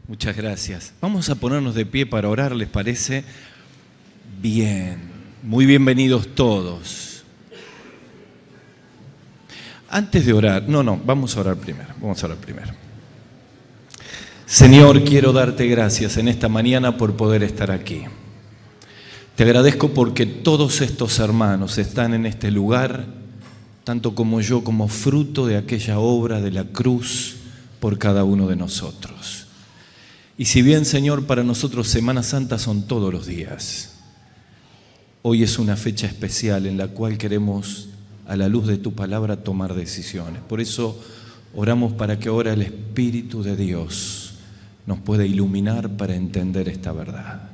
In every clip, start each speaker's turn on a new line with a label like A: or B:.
A: Muchas gracias. Vamos a ponernos de pie para orar, ¿les parece? Bien, muy bienvenidos todos. Antes de orar, vamos a orar primero. Señor, quiero darte gracias en esta mañana por poder estar aquí. Te agradezco porque todos estos hermanos están en este lugar, tanto como yo, como fruto de aquella obra de la cruz por cada uno de nosotros. Y si bien, Señor, para nosotros Semana Santa son todos los días, hoy es una fecha especial en la cual queremos, a la luz de tu palabra, tomar decisiones. Por eso oramos para que ahora el Espíritu de Dios nos pueda iluminar para entender esta verdad.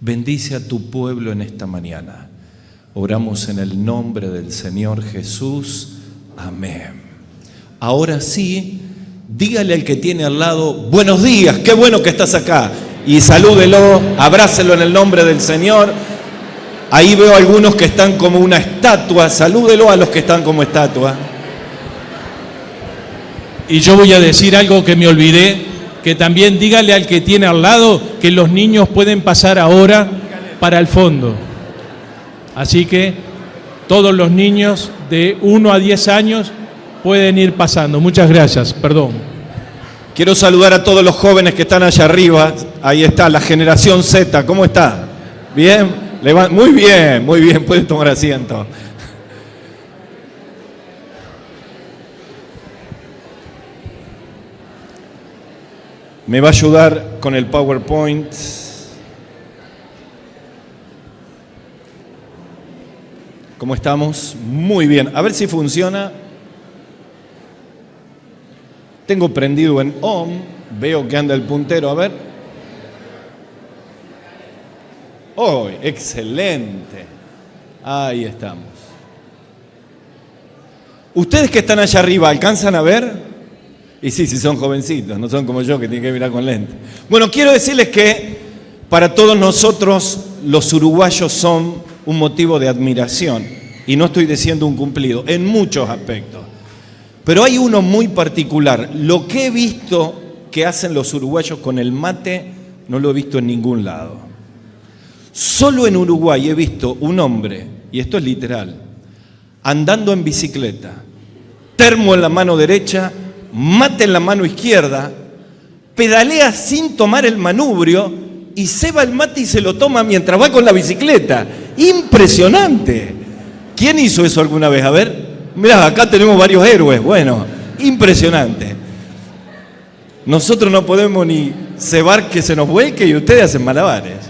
A: Bendice a tu pueblo en esta mañana. Oramos en el nombre del Señor Jesús. Amén. Ahora sí, dígale al que tiene al lado, buenos días, qué bueno que estás acá. Y salúdelo, abrácelo en el nombre del Señor. Ahí veo algunos que están como una estatua, salúdelo a los que están como estatua.
B: Y yo voy a decir algo que me olvidé, que también dígale al que tiene al lado que los niños pueden pasar ahora para el fondo. Así que todos los niños de 1 a 10 años pueden ir pasando. Muchas gracias, perdón.
A: Quiero saludar a todos los jóvenes que están allá arriba. Ahí está, la generación Z. ¿Cómo está? ¿Bien? Muy bien. Pueden tomar asiento. Me va a ayudar con el PowerPoint. ¿Cómo estamos? Muy bien. A ver si funciona. Tengo prendido en on. Veo que anda el puntero. A ver. ¡Oh, excelente! Ahí estamos. Ustedes que están allá arriba, ¿alcanzan a ver? Y sí, son jovencitos, no son como yo que tienen que mirar con lentes. Bueno, quiero decirles que para todos nosotros los uruguayos son un motivo de admiración. Y no estoy diciendo un cumplido, en muchos aspectos. Pero hay uno muy particular. Lo que he visto que hacen los uruguayos con el mate, no lo he visto en ningún lado. Solo en Uruguay he visto un hombre, y esto es literal, andando en bicicleta, termo en la mano derecha, mate en la mano izquierda, pedalea sin tomar el manubrio y ceba el mate y se lo toma mientras va con la bicicleta. ¡Impresionante! ¿Quién hizo eso alguna vez? A ver, mirá, acá tenemos varios héroes. Bueno, impresionante. Nosotros no podemos ni cebar que se nos vuelque y ustedes hacen malabares.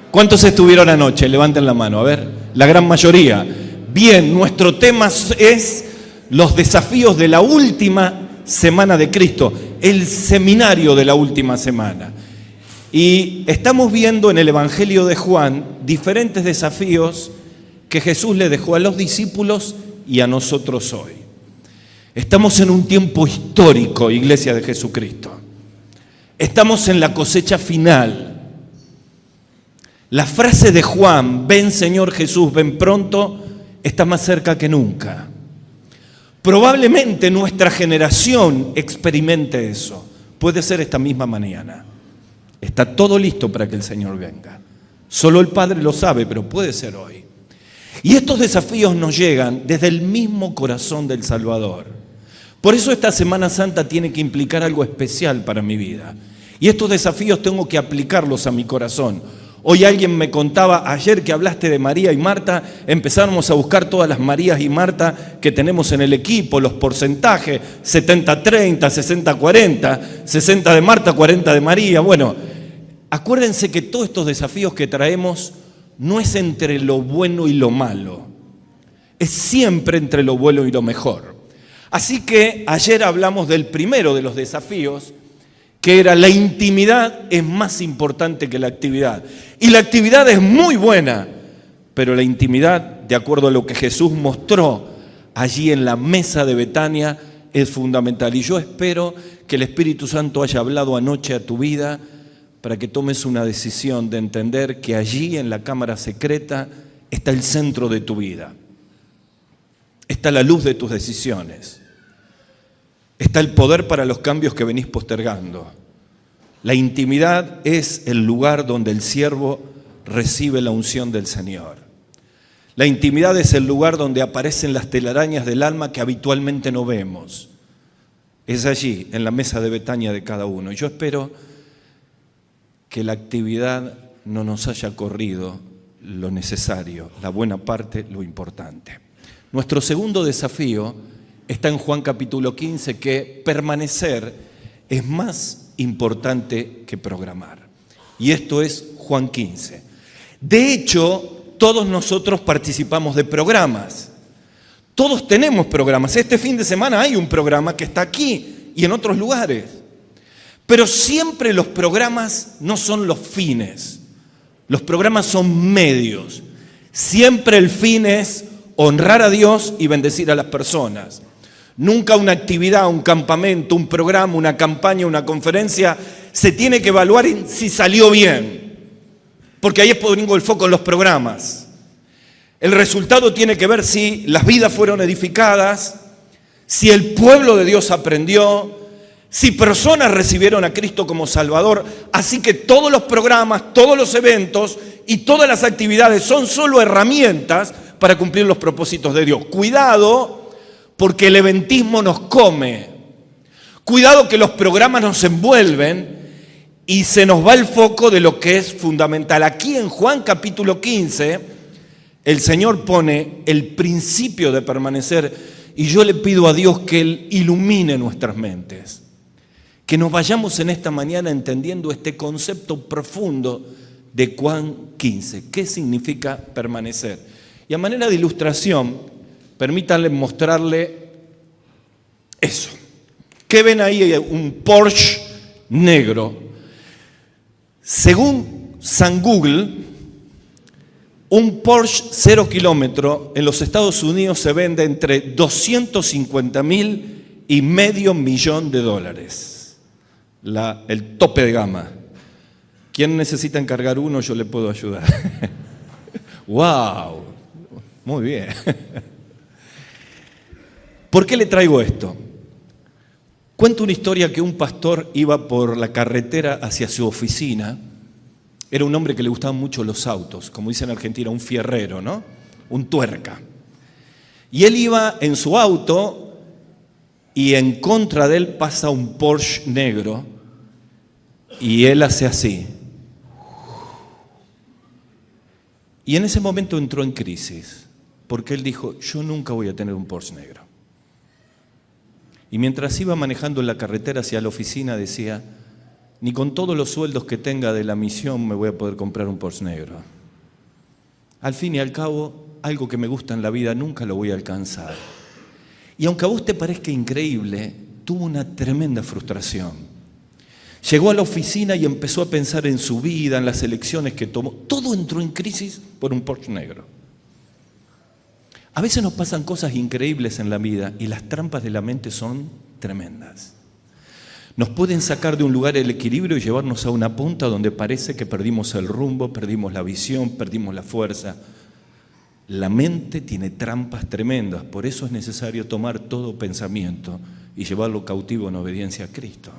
A: ¿Cuántos estuvieron anoche? Levanten la mano, a ver. La gran mayoría. Bien, nuestro tema es los desafíos de la última semana de Cristo, el seminario de la última semana. Y estamos viendo en el Evangelio de Juan diferentes desafíos que Jesús le dejó a los discípulos y a nosotros hoy. Estamos en un tiempo histórico, Iglesia de Jesucristo. Estamos en la cosecha final. La frase de Juan, ven Señor Jesús, ven pronto, está más cerca que nunca. Probablemente nuestra generación experimente eso. Puede ser esta misma mañana. Está todo listo para que el Señor venga. Solo el Padre lo sabe, pero puede ser hoy. Y estos desafíos nos llegan desde el mismo corazón del Salvador. Por eso esta Semana Santa tiene que implicar algo especial para mi vida. Y estos desafíos tengo que aplicarlos a mi corazón. Hoy alguien me contaba, ayer que hablaste de María y Marta, empezamos a buscar todas las Marías y Marta que tenemos en el equipo, los porcentajes, 70-30, 60-40, 60 de Marta, 40 de María. Bueno, acuérdense que todos estos desafíos que traemos no es entre lo bueno y lo malo, es siempre entre lo bueno y lo mejor. Así que ayer hablamos del primero de los desafíos, que era la intimidad es más importante que la actividad. Y la actividad es muy buena, pero la intimidad, de acuerdo a lo que Jesús mostró allí en la mesa de Betania, es fundamental. Y yo espero que el Espíritu Santo haya hablado anoche a tu vida para que tomes una decisión de entender que allí en la cámara secreta está el centro de tu vida. Está la luz de tus decisiones. está el poder para los cambios que venís postergando. La intimidad es el lugar donde el siervo recibe la unción del Señor. La intimidad es el lugar donde aparecen las telarañas del alma que habitualmente no vemos. Es allí, en la mesa de Betania de cada uno. Y yo espero que la actividad no nos haya corrido lo necesario, la buena parte, lo importante. Nuestro segundo desafío está en Juan capítulo 15, que permanecer es más importante que programar. Y esto es Juan 15. De hecho, todos nosotros participamos de programas. Todos tenemos programas. Este fin de semana hay un programa que está aquí y en otros lugares. Pero siempre los programas no son los fines. Los programas son medios. Siempre el fin es honrar a Dios y bendecir a las personas. Nunca una actividad, un campamento, un programa, una campaña, una conferencia se tiene que evaluar si salió bien. Porque ahí es pongo el foco en los programas. El resultado tiene que ver si las vidas fueron edificadas, si el pueblo de Dios aprendió, si personas recibieron a Cristo como Salvador. Así que todos los programas, todos los eventos y todas las actividades son solo herramientas para cumplir los propósitos de Dios. Cuidado, porque el eventismo nos come. Cuidado que los programas nos envuelven y se nos va el foco de lo que es fundamental. Aquí en Juan capítulo 15, el Señor pone el principio de permanecer y yo le pido a Dios que Él ilumine nuestras mentes. Que nos vayamos en esta mañana entendiendo este concepto profundo de Juan 15. ¿Qué significa permanecer? Y a manera de ilustración, permítanle mostrarle eso. ¿Qué ven ahí? Un Porsche negro. Según San Google, un Porsche 0 kilómetro en los Estados Unidos se vende entre $250,000 y $500,000. El tope de gama. ¿Quién necesita encargar uno? Yo le puedo ayudar. ¡Wow! Muy bien. ¿Por qué le traigo esto? Cuento una historia que un pastor iba por la carretera hacia su oficina. Era un hombre que le gustaban mucho los autos, como dicen en Argentina, un fierrero, ¿no? Un tuerca. Y él iba en su auto y en contra de él pasa un Porsche negro y él hace así. Y en ese momento entró en crisis, porque él dijo, yo nunca voy a tener un Porsche negro. Y mientras iba manejando en la carretera hacia la oficina decía, ni con todos los sueldos que tenga de la misión me voy a poder comprar un Porsche negro. Al fin y al cabo, algo que me gusta en la vida nunca lo voy a alcanzar. Y aunque a vos te parezca increíble, tuvo una tremenda frustración. Llegó a la oficina y empezó a pensar en su vida, en las elecciones que tomó. Todo entró en crisis por un Porsche negro. A veces nos pasan cosas increíbles en la vida y las trampas de la mente son tremendas. Nos pueden sacar de un lugar el equilibrio y llevarnos a una punta donde parece que perdimos el rumbo, perdimos la visión, perdimos la fuerza. La mente tiene trampas tremendas, por eso es necesario tomar todo pensamiento y llevarlo cautivo en obediencia a Cristo.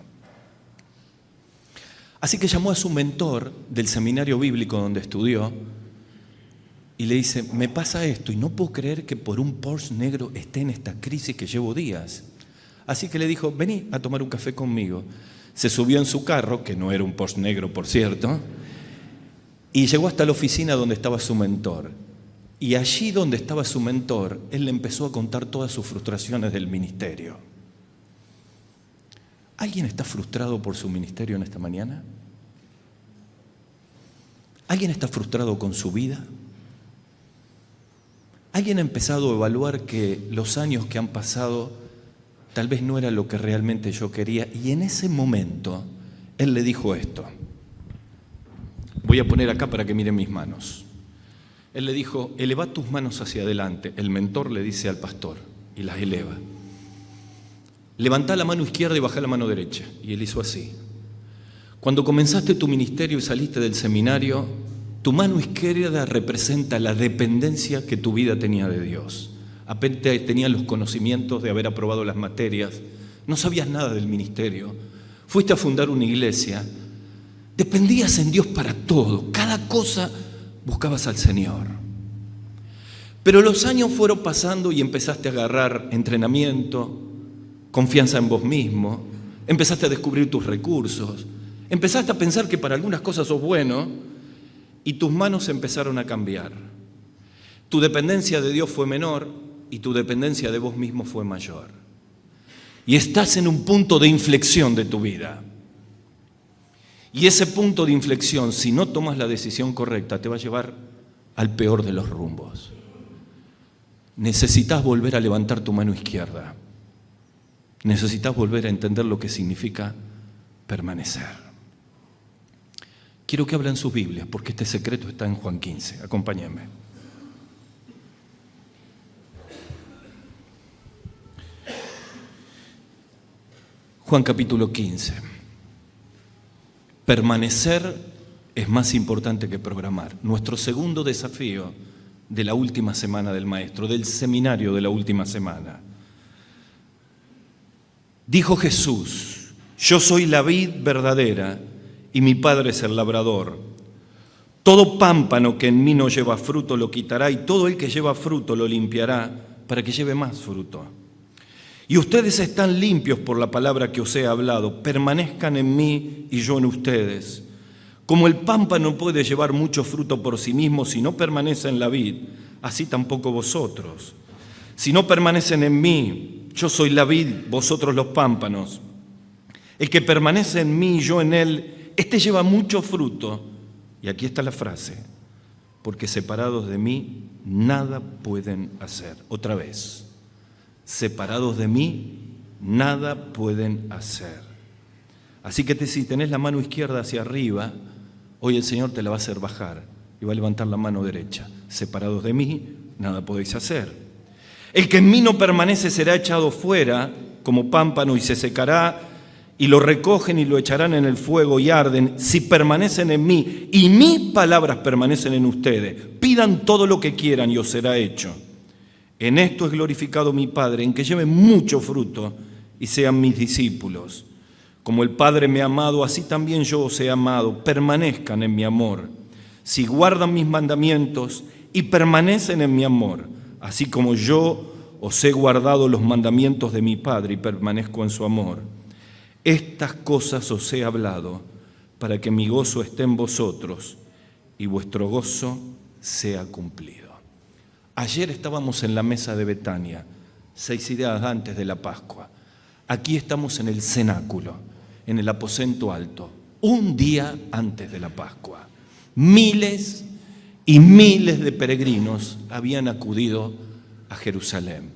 A: Así que llamó a su mentor del seminario bíblico donde estudió y le dice, me pasa esto y no puedo creer que por un Porsche negro esté en esta crisis que llevo días. Así que le dijo, vení a tomar un café conmigo. Se subió en su carro, que no era un Porsche negro por cierto, y llegó hasta la oficina donde estaba su mentor. Y allí donde estaba su mentor, él le empezó a contar todas sus frustraciones del ministerio. ¿Alguien está frustrado por su ministerio en esta mañana? ¿Alguien está frustrado con su vida? ¿Alguien ha empezado a evaluar que los años que han pasado tal vez no era lo que realmente yo quería? Y en ese momento, él le dijo esto. Voy a poner acá para que miren mis manos. Él le dijo, eleva tus manos hacia adelante. El mentor le dice al pastor y las eleva. Levantá la mano izquierda y bajá la mano derecha. Y él hizo así. Cuando comenzaste tu ministerio y saliste del seminario, tu mano izquierda representa la dependencia que tu vida tenía de Dios. Apenas tenía los conocimientos de haber aprobado las materias, no sabías nada del ministerio, fuiste a fundar una iglesia, dependías en Dios para todo, cada cosa buscabas al Señor. Pero los años fueron pasando y empezaste a agarrar entrenamiento, confianza en vos mismo, empezaste a descubrir tus recursos, empezaste a pensar que para algunas cosas sos bueno y tus manos empezaron a cambiar. Tu dependencia de Dios fue menor y tu dependencia de vos mismo fue mayor. Y estás en un punto de inflexión de tu vida. Y ese punto de inflexión, si no tomas la decisión correcta, te va a llevar al peor de los rumbos. Necesitas volver a levantar tu mano izquierda. Necesitas volver a entender lo que significa permanecer. Quiero que hablen sus Biblias, porque este secreto está en Juan 15. Acompáñenme. Juan capítulo 15. Permanecer es más importante que programar. Nuestro segundo desafío de la última semana del maestro, del seminario de la última semana. Dijo Jesús: yo soy la vid verdadera y mi Padre es el labrador. Todo pámpano que en mí no lleva fruto lo quitará y todo el que lleva fruto lo limpiará para que lleve más fruto. Y ustedes están limpios por la palabra que os he hablado. Permanezcan en mí y yo en ustedes. Como el pámpano puede llevar mucho fruto por sí mismo si no permanece en la vid, así tampoco vosotros. Si no permanecen en mí, yo soy la vid, vosotros los pámpanos. El que permanece en mí y yo en él, este lleva mucho fruto. Y aquí está la frase: porque separados de mí, nada pueden hacer. Otra vez. Separados de mí, nada pueden hacer. Así que si tenés la mano izquierda hacia arriba, hoy el Señor te la va a hacer bajar y va a levantar la mano derecha. Separados de mí, nada podéis hacer. El que en mí no permanece será echado fuera como pámpano y se secará, y lo recogen y lo echarán en el fuego y arden. Si permanecen en mí y mis palabras permanecen en ustedes, pidan todo lo que quieran y os será hecho. En esto es glorificado mi Padre, en que lleven mucho fruto y sean mis discípulos. Como el Padre me ha amado, así también yo os he amado. Permanezcan en mi amor. Si guardan mis mandamientos y permanecen en mi amor, así como yo os he guardado los mandamientos de mi Padre y permanezco en su amor. Estas cosas os he hablado para que mi gozo esté en vosotros y vuestro gozo sea cumplido. Ayer estábamos en la mesa de Betania, 6 días antes de la Pascua. Aquí estamos en el cenáculo, en el aposento alto, un día antes de la Pascua. Miles y miles de peregrinos habían acudido a Jerusalén.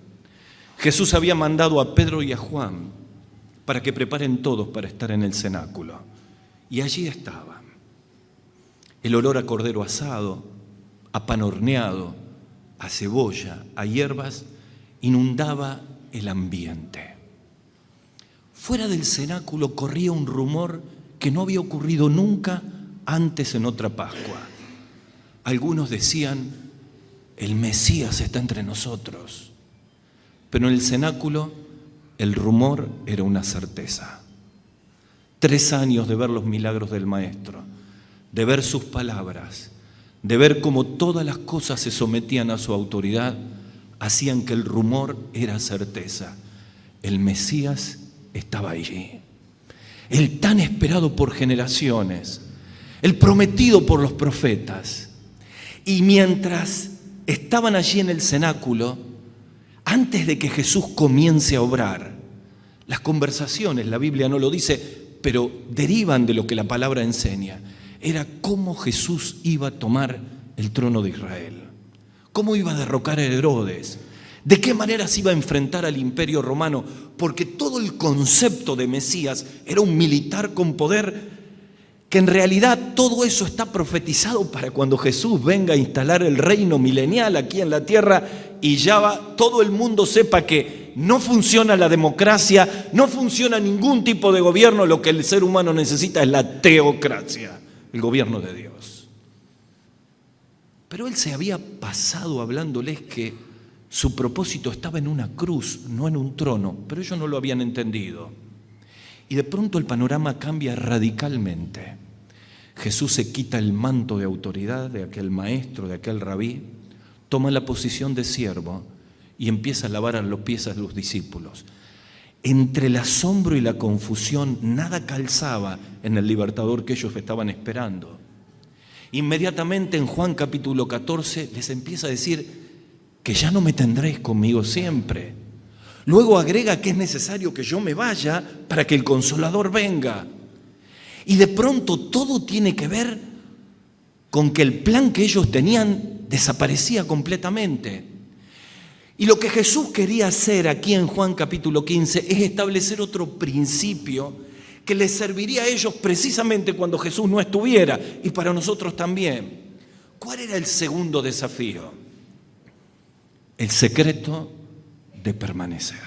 A: Jesús había mandado a Pedro y a Juan para que preparen todos para estar en el cenáculo. Y allí estaban. El olor a cordero asado, a pan horneado, a cebolla, a hierbas, inundaba el ambiente. Fuera del cenáculo corría un rumor que no había ocurrido nunca antes en otra Pascua. Algunos decían: el Mesías está entre nosotros. Pero en el cenáculo el rumor era una certeza. 3 años de ver los milagros del Maestro, de ver sus palabras, de ver cómo todas las cosas se sometían a su autoridad, hacían que el rumor era certeza. El Mesías estaba allí. El tan esperado por generaciones, el prometido por los profetas. Y mientras estaban allí en el cenáculo, antes de que Jesús comience a obrar, las conversaciones, la Biblia no lo dice, pero derivan de lo que la palabra enseña. Era cómo Jesús iba a tomar el trono de Israel, cómo iba a derrocar a Herodes, de qué manera se iba a enfrentar al imperio romano, porque todo el concepto de Mesías era un militar con poder, que en realidad todo eso está profetizado para cuando Jesús venga a instalar el reino milenial aquí en la tierra y ya todo el mundo sepa que no funciona la democracia, no funciona ningún tipo de gobierno, lo que el ser humano necesita es la teocracia, el gobierno de Dios. Pero él se había pasado hablándoles que Su propósito estaba en una cruz, no en un trono, pero ellos no lo habían entendido. Y de pronto el panorama cambia radicalmente. Jesús se quita el manto de autoridad de aquel maestro, de aquel rabí, toma la posición de siervo y empieza a lavar a los pies a los discípulos. Entre el asombro y la confusión, nada calzaba en el libertador que ellos estaban esperando. Inmediatamente en Juan capítulo 14 les empieza a decir que ya no me tendréis conmigo siempre. Luego agrega que es necesario que yo me vaya para que el Consolador venga. Y de pronto todo tiene que ver con que el plan que ellos tenían desaparecía completamente. Y lo que Jesús quería hacer aquí en Juan capítulo 15 es establecer otro principio que les serviría a ellos precisamente cuando Jesús no estuviera y para nosotros también. ¿Cuál era el segundo desafío? El secreto de permanecer.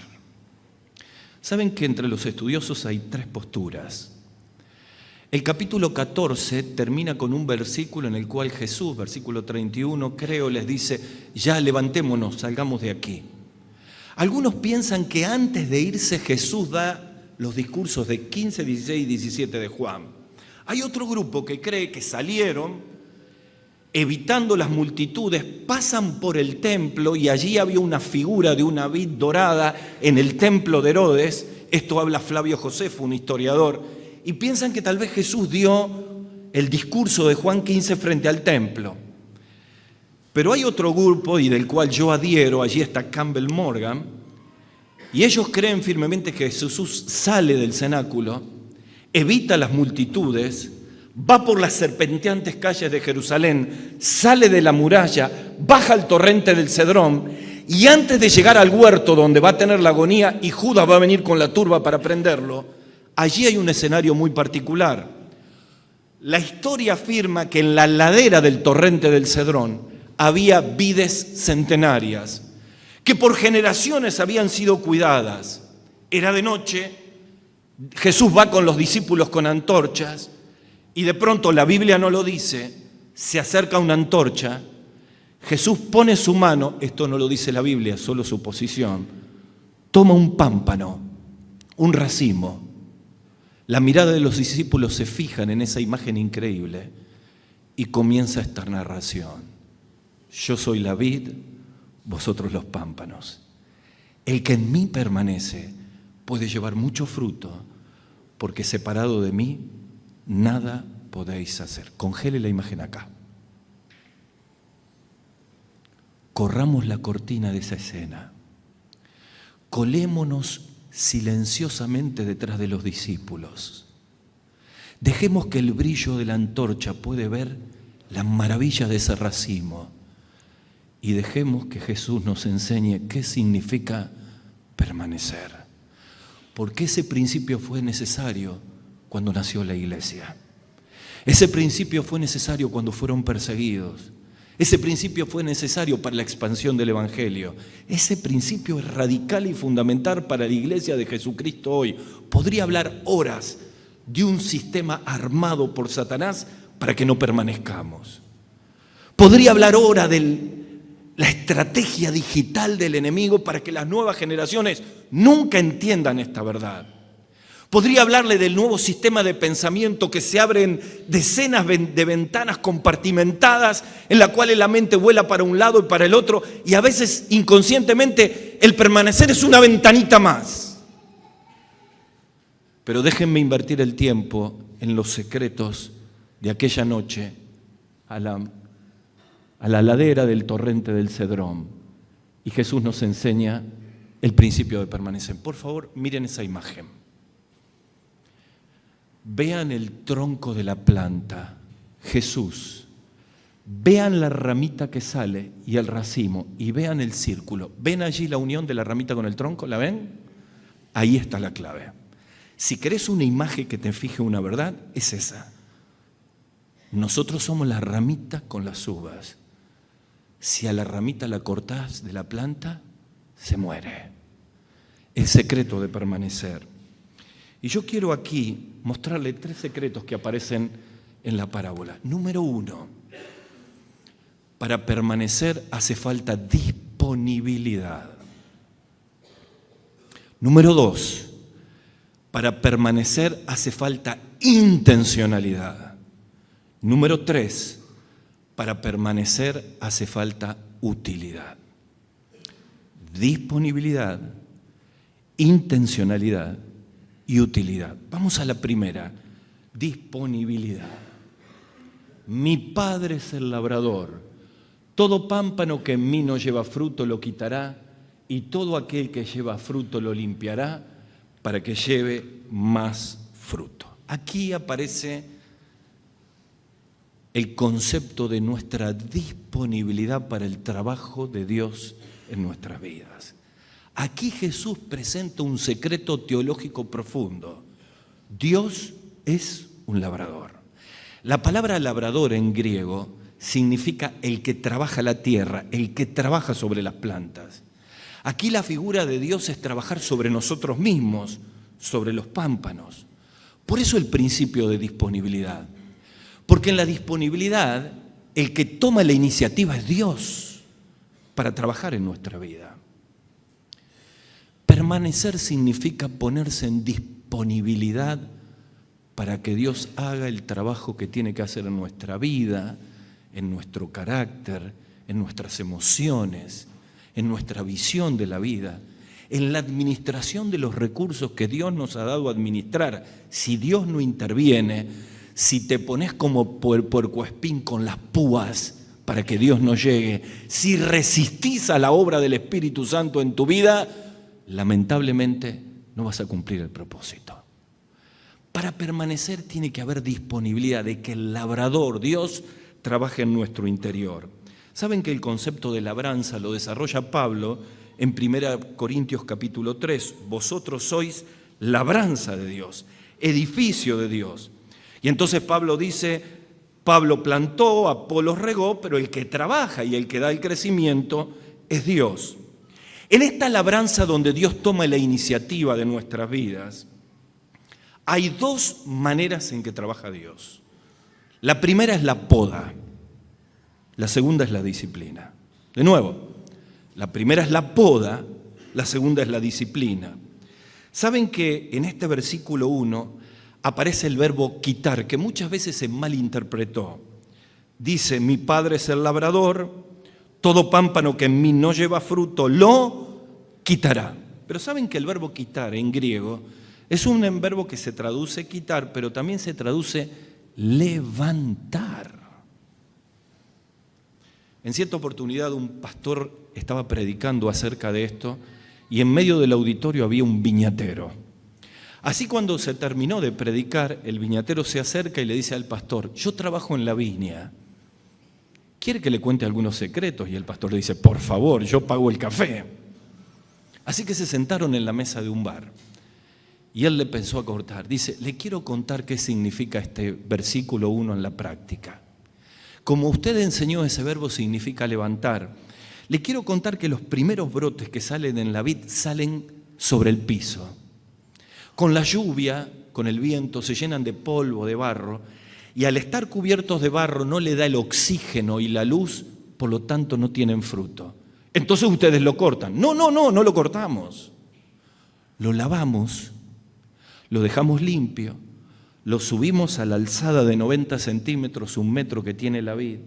A: Saben que entre los estudiosos hay tres posturas. El capítulo 14 termina con un versículo en el cual Jesús, versículo 31, creo, les dice: ya levantémonos, salgamos de aquí. Algunos piensan que antes de irse Jesús da los discursos de 15, 16 y 17 de Juan. Hay otro grupo que cree que salieron, evitando las multitudes, pasan por el templo y allí había una figura de una vid dorada en el templo de Herodes. Esto habla Flavio Josefo, un historiador, y piensan que tal vez Jesús dio el discurso de Juan 15 frente al templo. Pero hay otro grupo, y del cual yo adhiero, allí está Campbell Morgan, y ellos creen firmemente que Jesús sale del cenáculo, evita las multitudes, va por las serpenteantes calles de Jerusalén, sale de la muralla, baja al torrente del Cedrón, y antes de llegar al huerto donde va a tener la agonía y Judas va a venir con la turba para prenderlo, allí hay un escenario muy particular. La historia afirma que en la ladera del torrente del Cedrón había vides centenarias que por generaciones habían sido cuidadas. Era de noche, Jesús va con los discípulos con antorchas y de pronto, la Biblia no lo dice, se acerca una antorcha, Jesús pone su mano, esto no lo dice la Biblia, solo su posición, toma un pámpano, un racimo. La mirada de los discípulos se fijan en esa imagen increíble y comienza esta narración. Yo soy la vid, vosotros los pámpanos. El que en mí permanece puede llevar mucho fruto, porque separado de mí nada podéis hacer. Congele la imagen acá. Corramos la cortina de esa escena. Colémonos silenciosamente detrás de los discípulos. Dejemos que el brillo de la antorcha puede ver las maravillas de ese racimo y dejemos que Jesús nos enseñe qué significa permanecer. Porque ese principio fue necesario cuando nació la iglesia. Ese principio fue necesario cuando fueron perseguidos. Ese principio fue necesario para la expansión del Evangelio. Ese principio es radical y fundamental para la iglesia de Jesucristo hoy. Podría hablar horas de un sistema armado por Satanás para que no permanezcamos. Podría hablar horas de la estrategia digital del enemigo para que las nuevas generaciones nunca entiendan esta verdad. Podría hablarle del nuevo sistema de pensamiento que se abren decenas de ventanas compartimentadas en la cual la mente vuela para un lado y para el otro y a veces inconscientemente el permanecer es una ventanita más. Pero déjenme invertir el tiempo en los secretos de aquella noche a la ladera del torrente del Cedrón. Y Jesús nos enseña el principio de permanecer. Por favor, miren esa imagen. Vean el tronco de la planta, Jesús. Vean la ramita que sale y el racimo y vean el círculo. ¿Ven allí la unión de la ramita con el tronco? ¿La ven? Ahí está la clave. Si querés una imagen que te fije una verdad, es esa. Nosotros somos la ramita con las uvas. Si a la ramita la cortás de la planta, se muere. El secreto de permanecer. Y yo quiero aquí mostrarle 3 secretos que aparecen en la parábola. Número 1, para permanecer hace falta disposición. disponibilidad. Número 2, para permanecer hace falta intencionalidad. Número 3, para permanecer hace falta utilidad. Disponibilidad, intencionalidad y utilidad. Vamos a la primera, disponibilidad. Mi Padre es el labrador. Todo pámpano que en mí no lleva fruto lo quitará, y todo aquel que lleva fruto lo limpiará para que lleve más fruto. Aquí aparece el concepto de nuestra disponibilidad para el trabajo de Dios en nuestras vidas. Aquí Jesús presenta un secreto teológico profundo. Dios es un labrador. La palabra labrador en griego significa el que trabaja la tierra, el que trabaja sobre las plantas. Aquí la figura de Dios es trabajar sobre nosotros mismos, sobre los pámpanos. Por eso el principio de disponibilidad. Porque en la disponibilidad, el que toma la iniciativa es Dios para trabajar en nuestra vida. Permanecer significa ponerse en disponibilidad para que Dios haga el trabajo que tiene que hacer en nuestra vida, en nuestro carácter, en nuestras emociones, en nuestra visión de la vida, en la administración de los recursos que Dios nos ha dado a administrar. Si Dios no interviene, si te pones como puercoespín con las púas para que Dios no llegue, si resistís a la obra del Espíritu Santo en tu vida, lamentablemente no vas a cumplir el propósito. Para permanecer tiene que haber disponibilidad de que el labrador, Dios, trabaje en nuestro interior. Saben que el concepto de labranza lo desarrolla Pablo en 1 Corintios capítulo 3. Vosotros sois labranza de Dios, edificio de Dios. Y entonces Pablo dice, Pablo plantó, Apolos regó, pero el que trabaja y el que da el crecimiento es Dios. En esta labranza donde Dios toma la iniciativa de nuestras vidas, hay dos maneras en que trabaja Dios. La primera es la poda. La segunda es la disciplina. De nuevo, la primera es la poda, la segunda es la disciplina. ¿Saben que en este versículo 1 aparece el verbo quitar, que muchas veces se malinterpretó? Dice, mi Padre es el labrador, todo pámpano que en mí no lleva fruto lo quitará. Pero ¿saben que el verbo quitar en griego es un verbo que se traduce quitar, pero también se traduce levantar? En cierta oportunidad un pastor estaba predicando acerca de esto y en medio del auditorio había un viñatero. Así cuando se terminó de predicar, el viñatero se acerca y le dice al pastor, yo trabajo en la viña, ¿quiere que le cuente algunos secretos? Y el pastor le dice, por favor, yo pago el café. Así que se sentaron en la mesa de un bar y él le pensó a cortar. Dice, le quiero contar qué significa este versículo 1 en la práctica. Como usted enseñó, ese verbo significa levantar. Le quiero contar que los primeros brotes que salen en la vid salen sobre el piso. Con la lluvia, con el viento, se llenan de polvo, de barro, y al estar cubiertos de barro no le da el oxígeno y la luz, por lo tanto no tienen fruto. Entonces ustedes lo cortan. No lo cortamos. Lo lavamos, lo dejamos limpio, lo subimos a la alzada de 90 centímetros, 1 metro que tiene la vid,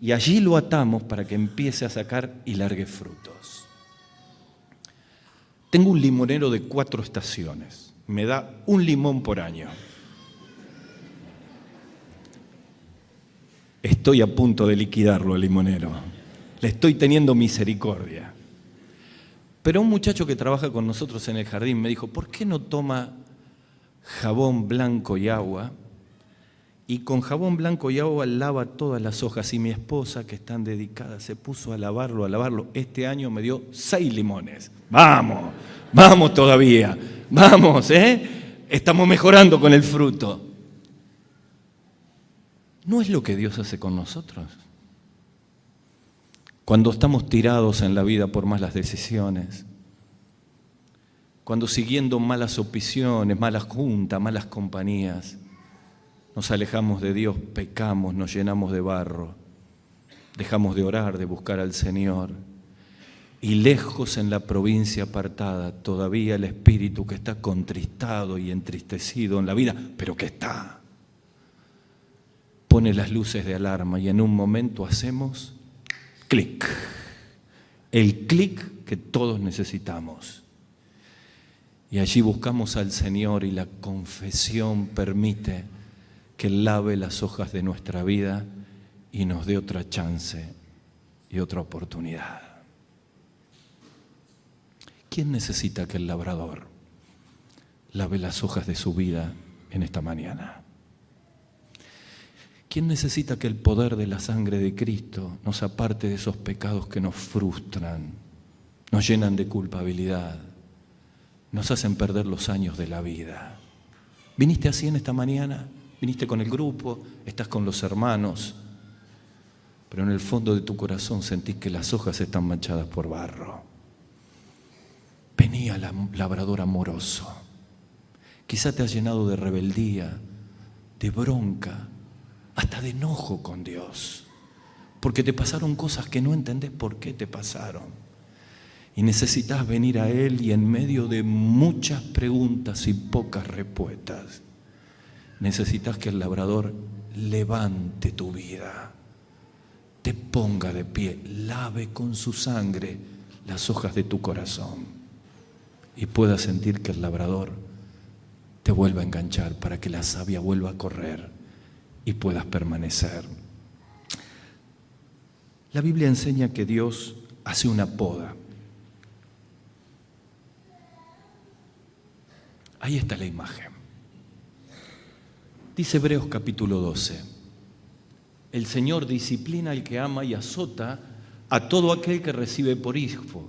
A: y allí lo atamos para que empiece a sacar y largue frutos. Tengo un limonero de 4 estaciones, me da 1 limón por año. Estoy a punto de liquidarlo el limonero, le estoy teniendo misericordia. Pero un muchacho que trabaja con nosotros en el jardín me dijo, ¿por qué no toma jabón blanco y agua? Y con jabón blanco y agua lava todas las hojas. Y mi esposa, que es tan dedicada, se puso a lavarlo. Este año me dio 6 limones. Vamos todavía. Vamos, estamos mejorando con el fruto. ¿No es lo que Dios hace con nosotros? Cuando estamos tirados en la vida por malas decisiones, cuando siguiendo malas opciones, malas juntas, malas compañías, nos alejamos de Dios, pecamos, nos llenamos de barro, dejamos de orar, de buscar al Señor. Y lejos en la provincia apartada, todavía el espíritu que está contristado y entristecido en la vida, pero que está, pone las luces de alarma y en un momento hacemos clic. El clic que todos necesitamos. Y allí buscamos al Señor y la confesión permite que lave las hojas de nuestra vida y nos dé otra chance y otra oportunidad. ¿Quién necesita que el labrador lave las hojas de su vida en esta mañana? ¿Quién necesita que el poder de la sangre de Cristo nos aparte de esos pecados que nos frustran, nos llenan de culpabilidad, nos hacen perder los años de la vida? ¿Viniste así en esta mañana? ¿Viniste con el grupo? ¿Estás con los hermanos? Pero en el fondo de tu corazón sentís que las hojas están manchadas por barro. Venía el labrador amoroso. Quizá te has llenado de rebeldía, de bronca, hasta de enojo con Dios, porque te pasaron cosas que no entendés por qué te pasaron. Y necesitas venir a Él y en medio de muchas preguntas y pocas respuestas, necesitas que el labrador levante tu vida, te ponga de pie, lave con su sangre las hojas de tu corazón y puedas sentir que el labrador te vuelva a enganchar para que la savia vuelva a correr y puedas permanecer. La Biblia enseña que Dios hace una poda. Ahí está la imagen. Dice Hebreos capítulo 12. El Señor disciplina al que ama y azota a todo aquel que recibe por hijo.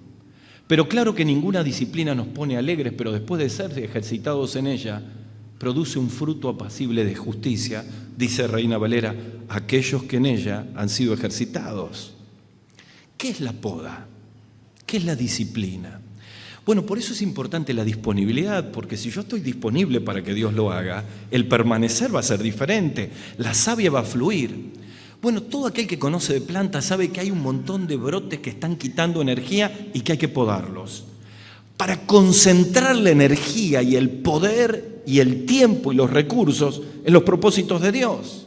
A: Pero claro que ninguna disciplina nos pone alegres, pero después de ser ejercitados en ella, produce un fruto apacible de justicia, dice Reina Valera, aquellos que en ella han sido ejercitados. ¿Qué es la poda? ¿Qué es la disciplina? Bueno, por eso es importante la disponibilidad, porque si yo estoy disponible para que Dios lo haga, el permanecer va a ser diferente, la savia va a fluir. Bueno, todo aquel que conoce de plantas sabe que hay un montón de brotes que están quitando energía y que hay que podarlos. Para concentrar la energía y el poder y el tiempo y los recursos en los propósitos de Dios.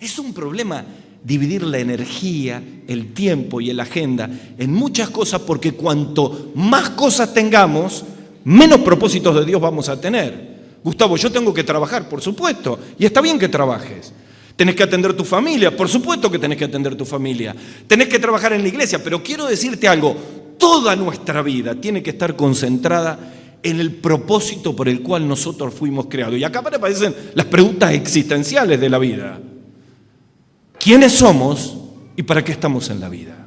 A: Es un problema dividir la energía, el tiempo y la agenda en muchas cosas, porque cuanto más cosas tengamos, menos propósitos de Dios vamos a tener. Gustavo, yo tengo que trabajar, por supuesto, y está bien que trabajes. Tenés que atender tu familia, por supuesto que tenés que atender tu familia. Tenés que trabajar en la iglesia, pero quiero decirte algo, toda nuestra vida tiene que estar concentrada en el propósito por el cual nosotros fuimos creados. Y acá aparecen las preguntas existenciales de la vida. ¿Quiénes somos y para qué estamos en la vida?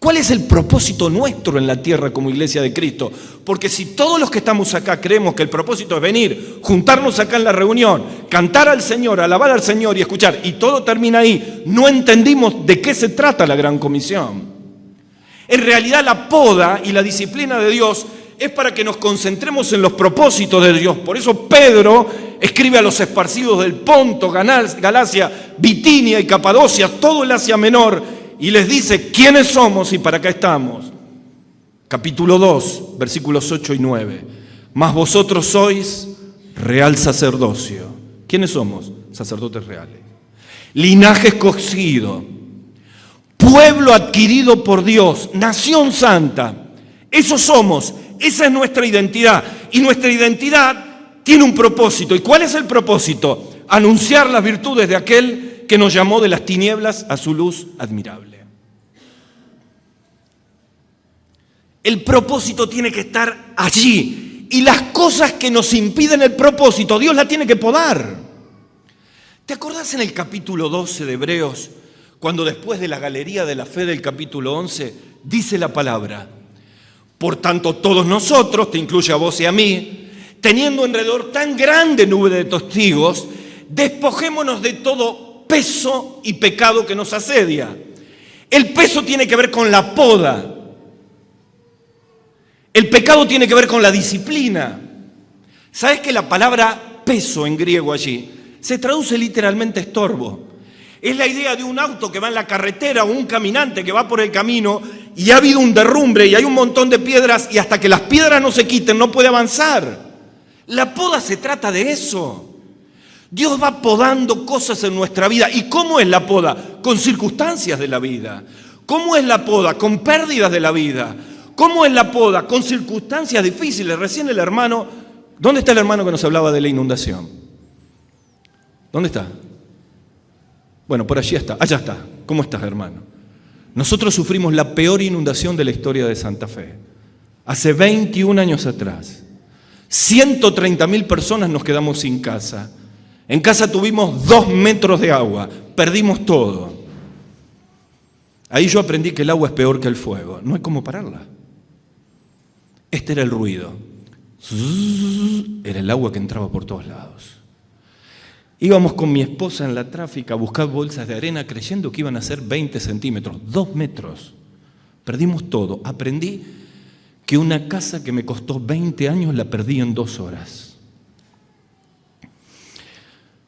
A: ¿Cuál es el propósito nuestro en la tierra como iglesia de Cristo? Porque si todos los que estamos acá creemos que el propósito es venir, juntarnos acá en la reunión, cantar al Señor, alabar al Señor y escuchar, y todo termina ahí, no entendimos de qué se trata la gran comisión. En realidad la poda y la disciplina de Dios es para que nos concentremos en los propósitos de Dios. Por eso Pedro escribe a los esparcidos del Ponto, Galacia, Bitinia y Capadocia, todo el Asia Menor, y les dice quiénes somos y para qué estamos. Capítulo 2, versículos 8 y 9. Mas vosotros sois real sacerdocio. ¿Quiénes somos? Sacerdotes reales. Linaje escogido, pueblo adquirido por Dios, nación santa. Eso somos, esa es nuestra identidad. Y nuestra identidad tiene un propósito. ¿Y cuál es el propósito? Anunciar las virtudes de aquel que nos llamó de las tinieblas a su luz admirable. El propósito tiene que estar allí. Y las cosas que nos impiden el propósito, Dios la tiene que podar. ¿Te acordás en el capítulo 12 de Hebreos, cuando después de la galería de la fe del capítulo 11, dice la palabra? Por tanto, todos nosotros, te incluye a vos y a mí, teniendo alrededor tan grande nube de testigos, despojémonos de todo peso y pecado que nos asedia. El peso tiene que ver con la poda. El pecado tiene que ver con la disciplina. ¿Sabes que la palabra peso en griego allí se traduce literalmente estorbo? Es la idea de un auto que va en la carretera o un caminante que va por el camino y ha habido un derrumbe y hay un montón de piedras y hasta que las piedras no se quiten no puede avanzar. La poda se trata de eso. Dios va podando cosas en nuestra vida. ¿Y cómo es la poda? Con circunstancias de la vida. ¿Cómo es la poda? Con pérdidas de la vida. ¿Cómo es la poda? Con circunstancias difíciles. Recién el hermano, ¿dónde está el hermano que nos hablaba de la inundación? ¿Dónde está? Bueno, por allí está. Allá está. ¿Cómo estás, hermano? Nosotros sufrimos la peor inundación de la historia de Santa Fe. Hace 21 años atrás. 130.000 personas nos quedamos sin casa. En casa tuvimos 2 metros de agua. Perdimos todo. Ahí yo aprendí que el agua es peor que el fuego. No hay cómo pararla. Este era el ruido. Era el agua que entraba por todos lados. Íbamos con mi esposa en la tráfica a buscar bolsas de arena creyendo que iban a ser 20 centímetros, 2 metros. Perdimos todo. Aprendí que una casa que me costó 20 años la perdí en 2 horas.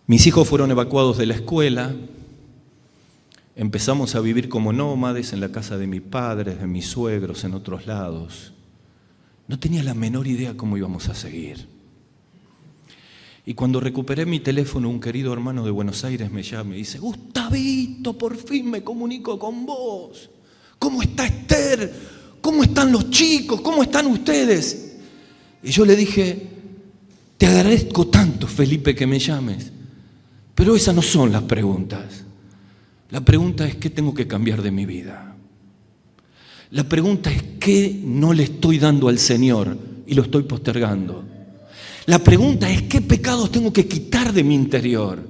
A: Mis hijos fueron evacuados de la escuela. Empezamos a vivir como nómades en la casa de mis padres, de mis suegros, en otros lados. No tenía la menor idea cómo íbamos a seguir. Y cuando recuperé mi teléfono, un querido hermano de Buenos Aires me llama y dice: Gustavito, por fin me comunico con vos. ¿Cómo está Esther? ¿Cómo están los chicos? ¿Cómo están ustedes? Y yo le dije: te agradezco tanto, Felipe, que me llames. Pero esas no son las preguntas. La pregunta es: ¿qué tengo que cambiar de mi vida? La pregunta es: ¿qué no le estoy dando al Señor y lo estoy postergando? La pregunta es: ¿qué pecados tengo que quitar de mi interior?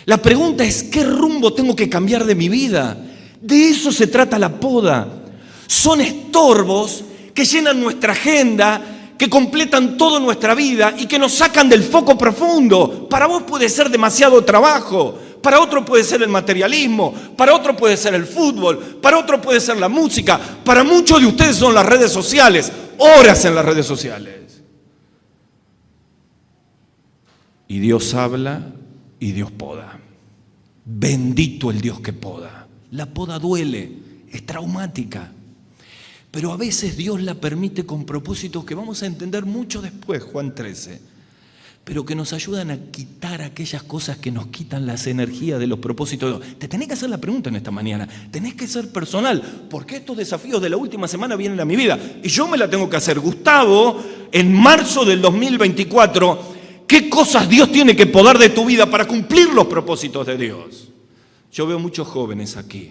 A: La pregunta es: ¿qué rumbo tengo que cambiar de mi vida? De eso se trata la poda. Son estorbos que llenan nuestra agenda, que completan toda nuestra vida y que nos sacan del foco profundo. Para vos puede ser demasiado trabajo, para otro puede ser el materialismo, para otro puede ser el fútbol, para otro puede ser la música, para muchos de ustedes son las redes sociales, horas en las redes sociales. Y Dios habla y Dios poda. Bendito el Dios que poda. La poda duele, es traumática. Pero a veces Dios la permite con propósitos que vamos a entender mucho después, Juan 13. Pero que nos ayudan a quitar aquellas cosas que nos quitan las energías de los propósitos de Dios. Te tenés que hacer la pregunta en esta mañana. Tenés que ser personal. ¿Por qué estos desafíos de la última semana vienen a mi vida? Y yo me la tengo que hacer. Gustavo, en marzo del 2024... ¿qué cosas Dios tiene que podar de tu vida para cumplir los propósitos de Dios? Yo veo muchos jóvenes aquí.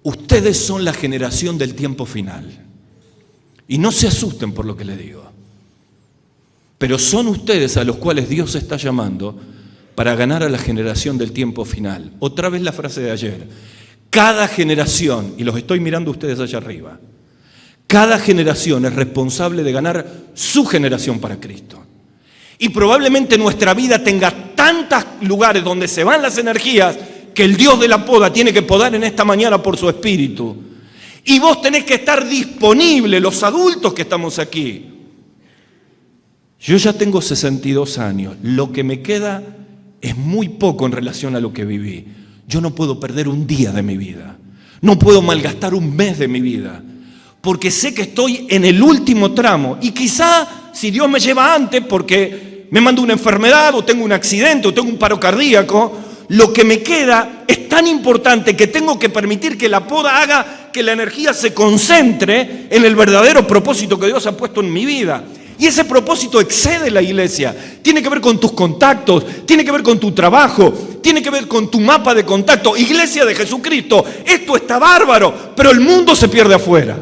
A: Ustedes son la generación del tiempo final. Y no se asusten por lo que les digo. Pero son ustedes a los cuales Dios está llamando para ganar a la generación del tiempo final. Otra vez la frase de ayer. Cada generación, y los estoy mirando ustedes allá arriba, cada generación es responsable de ganar su generación para Cristo. Y probablemente nuestra vida tenga tantos lugares donde se van las energías que el Dios de la poda tiene que podar en esta mañana por su espíritu. Y vos tenés que estar disponible, los adultos que estamos aquí. Yo ya tengo 62 años. Lo que me queda es muy poco en relación a lo que viví. Yo no puedo perder un día de mi vida. No puedo malgastar un mes de mi vida. Porque sé que estoy en el último tramo. Y quizá, si Dios me lleva antes, porque me manda una enfermedad, o tengo un accidente, o tengo un paro cardíaco, lo que me queda es tan importante que tengo que permitir que la poda haga que la energía se concentre en el verdadero propósito que Dios ha puesto en mi vida. Y ese propósito excede la iglesia. Tiene que ver con tus contactos, tiene que ver con tu trabajo, tiene que ver con tu mapa de contacto. Iglesia de Jesucristo, esto está bárbaro, pero el mundo se pierde afuera.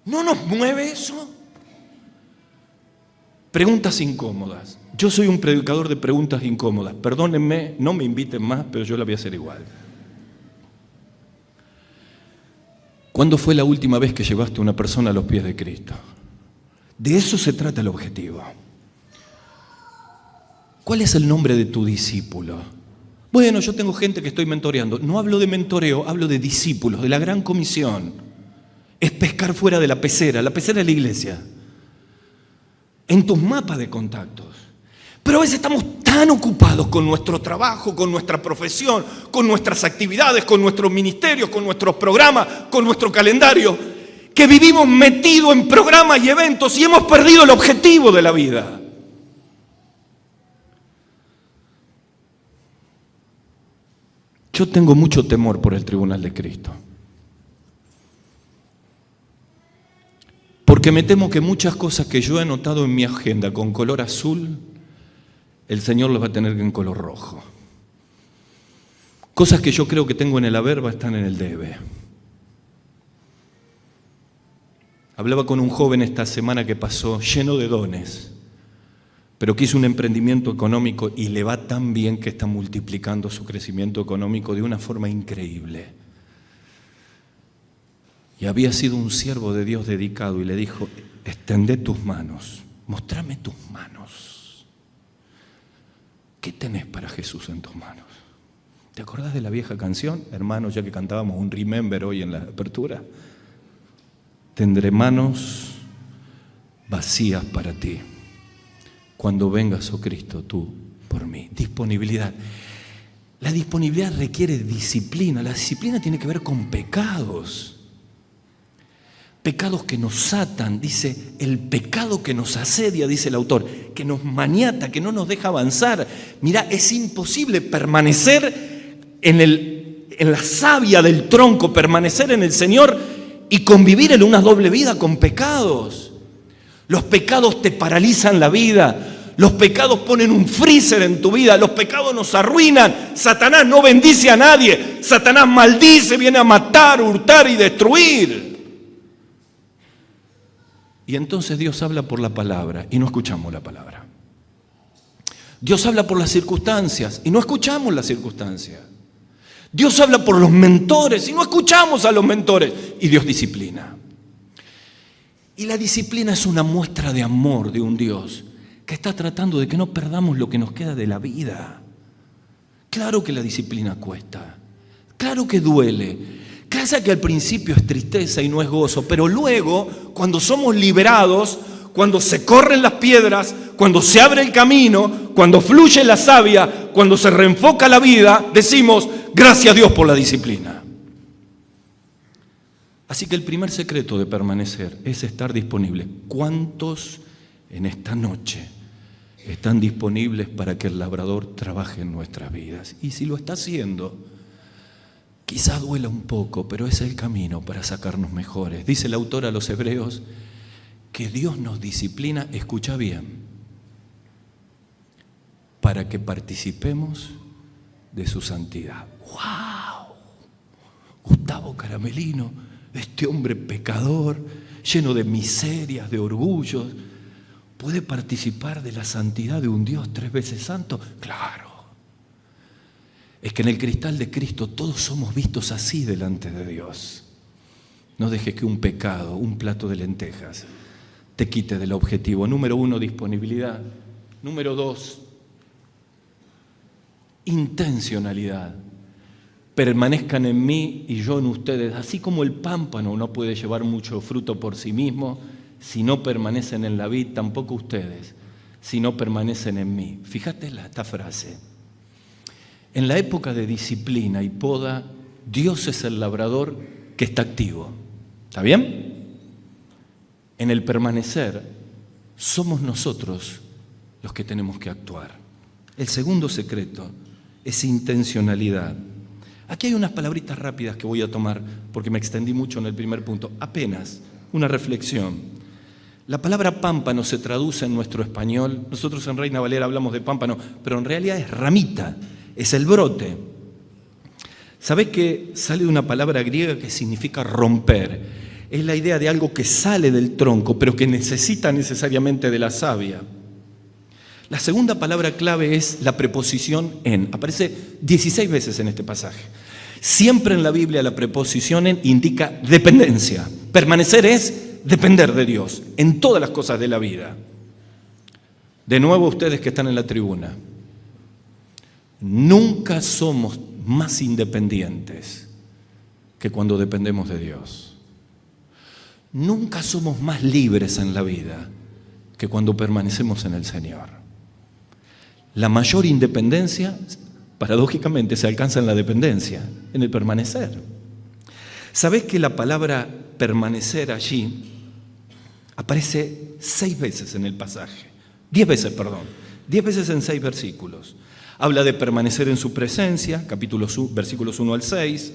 A: ¿No nos mueve eso? Preguntas incómodas. Yo soy un predicador de preguntas incómodas. Perdónenme, no me inviten más, pero yo la voy a hacer igual. ¿Cuándo fue la última vez que llevaste a una persona a los pies de Cristo? De eso se trata el objetivo. ¿Cuál es el nombre de tu discípulo? Bueno, yo tengo gente que estoy mentoreando. No hablo de mentoreo, hablo de discípulos, de la gran comisión. Es pescar fuera de la pecera es la iglesia. En tus mapas de contactos. Pero a veces estamos tan ocupados con nuestro trabajo, con nuestra profesión, con nuestras actividades, con nuestros ministerios, con nuestros programas, con nuestro calendario, que vivimos metidos en programas y eventos y hemos perdido el objetivo de la vida. Yo tengo mucho temor por el tribunal de Cristo. Porque me temo que muchas cosas que yo he anotado en mi agenda con color azul, el Señor las va a tener en color rojo. Cosas que yo creo que tengo en el haber están en el debe. Hablaba con un joven esta semana que pasó lleno de dones, pero que hizo un emprendimiento económico y le va tan bien que está multiplicando su crecimiento económico de una forma increíble. Y había sido un siervo de Dios dedicado y le dijo: extendé tus manos, mostrame tus manos. ¿Qué tenés para Jesús en tus manos? ¿Te acordás de la vieja canción, hermanos, ya que cantábamos un Remember hoy en la apertura? Tendré manos vacías para ti. Cuando vengas, oh Cristo, tú por mí. Disponibilidad. La disponibilidad requiere disciplina. La disciplina tiene que ver con pecados. Pecados que nos atan, dice, el pecado que nos asedia, dice el autor, que nos maniata, que no nos deja avanzar. Mirá, es imposible permanecer en la savia del tronco, permanecer en el Señor y convivir en una doble vida con pecados. Los pecados te paralizan la vida. Los pecados ponen un freezer en tu vida. Los pecados nos arruinan. Satanás no bendice a nadie. Satanás maldice, viene a matar, hurtar y destruir. Y entonces Dios habla por la palabra y no escuchamos la palabra. Dios habla por las circunstancias y no escuchamos las circunstancias. Dios habla por los mentores y no escuchamos a los mentores. Y Dios disciplina. Y la disciplina es una muestra de amor de un Dios que está tratando de que no perdamos lo que nos queda de la vida. Claro que la disciplina cuesta. Claro que duele. Claro que al principio es tristeza y no es gozo. Pero luego, cuando somos liberados, cuando se corren las piedras, cuando se abre el camino, cuando fluye la savia, cuando se reenfoca la vida, decimos: gracias a Dios por la disciplina. Así que el primer secreto de permanecer es estar disponible. ¿Cuántos en esta noche están disponibles para que el labrador trabaje en nuestras vidas? Y si lo está haciendo, quizá duela un poco, pero es el camino para sacarnos mejores. Dice el autor a los Hebreos que Dios nos disciplina, escucha bien, para que participemos de su santidad. ¡Wow! Gustavo Caramelino, este hombre pecador, lleno de miserias, de orgullos, ¿puede participar de la santidad de un Dios 3 veces santo? Claro. Es que en el cristal de Cristo todos somos vistos así delante de Dios. No dejes que un pecado, un plato de lentejas, te quite del objetivo. Número 1, disponibilidad. Número 2, intencionalidad. Permanezcan en mí y yo en ustedes. Así como el pámpano no puede llevar mucho fruto por sí mismo, si no permanecen en la vid, tampoco ustedes, si no permanecen en mí. Fíjate esta frase. En la época de disciplina y poda, Dios es el labrador que está activo. ¿Está bien? En el permanecer, somos nosotros los que tenemos que actuar. El segundo secreto es intencionalidad. Aquí hay unas palabritas rápidas que voy a tomar porque me extendí mucho en el primer punto. Apenas una reflexión. La palabra pámpano se traduce en nuestro español. Nosotros en Reina Valera hablamos de pámpano, pero en realidad es ramita, es el brote. ¿Sabés que sale de una palabra griega que significa romper? Es la idea de algo que sale del tronco, pero que necesita necesariamente de la savia. La segunda palabra clave es la preposición en. Aparece 16 veces en este pasaje. Siempre en la Biblia la preposición en indica dependencia. Permanecer es depender de Dios en todas las cosas de la vida. De nuevo, ustedes que están en la tribuna, nunca somos más independientes que cuando dependemos de Dios. Nunca somos más libres en la vida que cuando permanecemos en el Señor. La mayor independencia, paradójicamente, se alcanza en la dependencia, en el permanecer. ¿Sabés que la palabra permanecer allí aparece 10 veces en el pasaje? 10 veces, perdón. 10 veces en 6 versículos. Habla de permanecer en su presencia, versículos 1 al 6.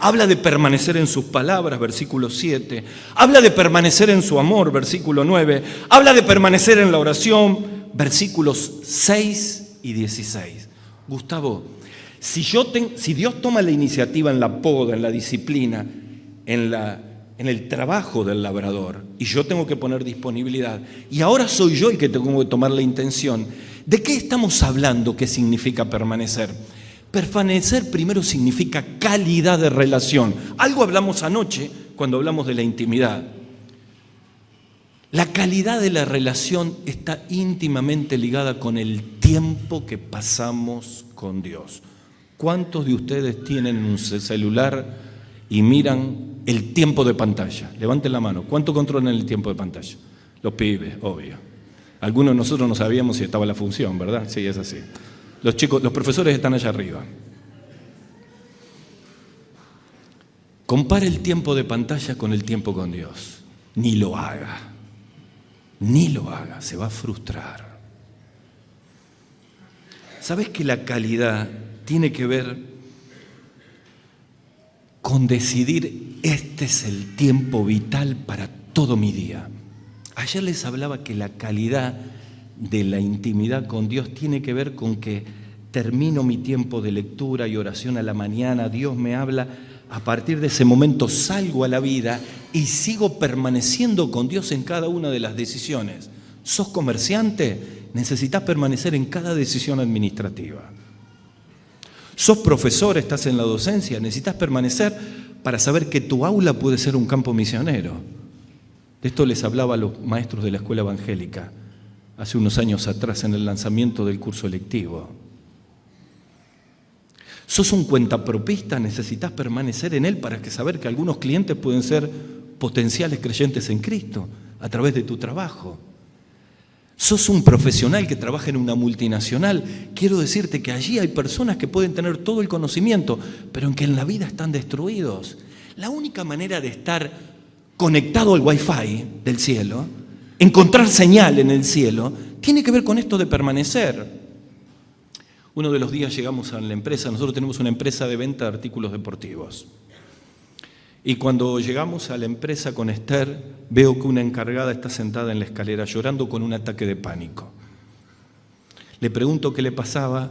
A: Habla de permanecer en sus palabras, versículo 7. Habla de permanecer en su amor, versículo 9. Habla de permanecer en la oración, versículos 6 y 16. Gustavo, si Dios toma la iniciativa en la poda, en la disciplina, en el trabajo del labrador, y yo tengo que poner disponibilidad, y ahora soy yo el que tengo que tomar la intención, ¿de qué estamos hablando? ¿Qué significa permanecer? Permanecer primero significa calidad de relación. Algo hablamos anoche cuando hablamos de la intimidad. La calidad de la relación está íntimamente ligada con el tiempo que pasamos con Dios. ¿Cuántos de ustedes tienen un celular y miran el tiempo de pantalla? Levanten la mano. ¿Cuánto controlan el tiempo de pantalla? Los pibes, obvio. Algunos de nosotros no sabíamos si estaba la función, ¿verdad? Sí, es así. Los chicos, los profesores están allá arriba. Compara el tiempo de pantalla con el tiempo con Dios. Ni lo haga. Ni lo haga, se va a frustrar. ¿Sabes que la calidad tiene que ver con decidir este es el tiempo vital para todo mi día? Ayer les hablaba que la calidad de la intimidad con Dios tiene que ver con que termino mi tiempo de lectura y oración a la mañana, Dios me habla, a partir de ese momento salgo a la vida y sigo permaneciendo con Dios en cada una de las decisiones. ¿Sos comerciante? Necesitas permanecer en cada decisión administrativa. ¿Sos profesor? ¿Estás en la docencia? Necesitas permanecer para saber que tu aula puede ser un campo misionero. De esto les hablaba a los maestros de la escuela evangélica hace unos años atrás en el lanzamiento del curso electivo. ¿Sos un cuentapropista? Necesitas permanecer en él para saber que algunos clientes pueden ser potenciales creyentes en Cristo a través de tu trabajo. ¿Sos un profesional que trabaja en una multinacional? Quiero decirte que allí hay personas que pueden tener todo el conocimiento, pero en que en la vida están destruidos. La única manera de estar conectado al Wi-Fi del cielo, encontrar señal en el cielo, tiene que ver con esto de permanecer. Uno de los días llegamos a la empresa, nosotros tenemos una empresa de venta de artículos deportivos. Y cuando llegamos a la empresa con Esther, veo que una encargada está sentada en la escalera llorando con un ataque de pánico. Le pregunto qué le pasaba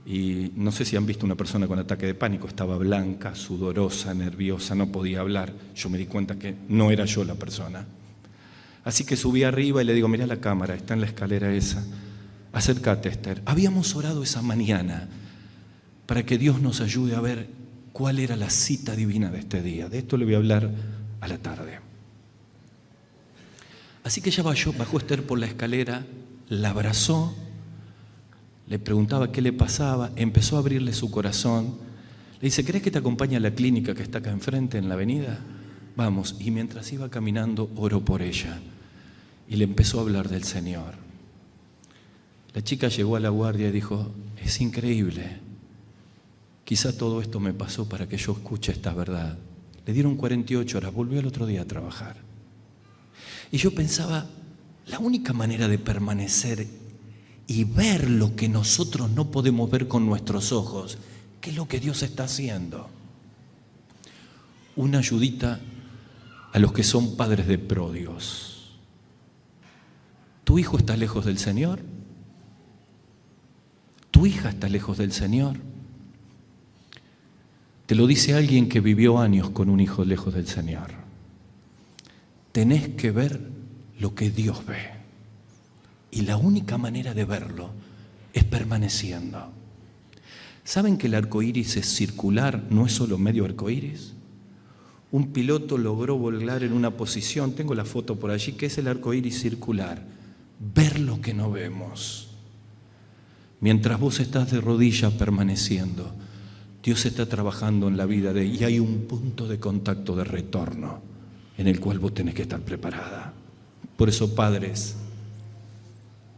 A: y no sé si han visto una persona con ataque de pánico. Estaba blanca, sudorosa, nerviosa, no podía hablar. Yo me di cuenta que no era yo la persona. Así que subí arriba y le digo, mirá la cámara, está en la escalera esa. Acércate, Esther. Habíamos orado esa mañana para que Dios nos ayude a ver cuál era la cita divina de este día. De esto le voy a hablar a la tarde. Así que ella bajó Esther por la escalera, la abrazó, le preguntaba qué le pasaba, empezó a abrirle su corazón. Le dice, ¿querés que te acompañe a la clínica que está acá enfrente en la avenida? Vamos. Y mientras iba caminando, oró por ella y le empezó a hablar del Señor. La chica llegó a la guardia y dijo, es increíble. Quizá todo esto me pasó para que yo escuche esta verdad. Le dieron 48 horas, volvió al otro día a trabajar. Y yo pensaba, la única manera de permanecer y ver lo que nosotros no podemos ver con nuestros ojos, ¿qué es lo que Dios está haciendo? Una ayudita a los que son padres de pródigos. ¿Tu hijo está lejos del Señor? ¿Tu hija está lejos del Señor? Te lo dice alguien que vivió años con un hijo lejos del Señor. Tenés que ver lo que Dios ve. Y la única manera de verlo es permaneciendo. ¿Saben que el arco iris es circular, no es solo medio arco iris? Un piloto logró volar en una posición, tengo la foto por allí, que es el arco iris circular. Ver lo que no vemos. Mientras vos estás de rodillas permaneciendo, Dios está trabajando en la vida y hay un punto de contacto de retorno en el cual vos tenés que estar preparada. Por eso, padres,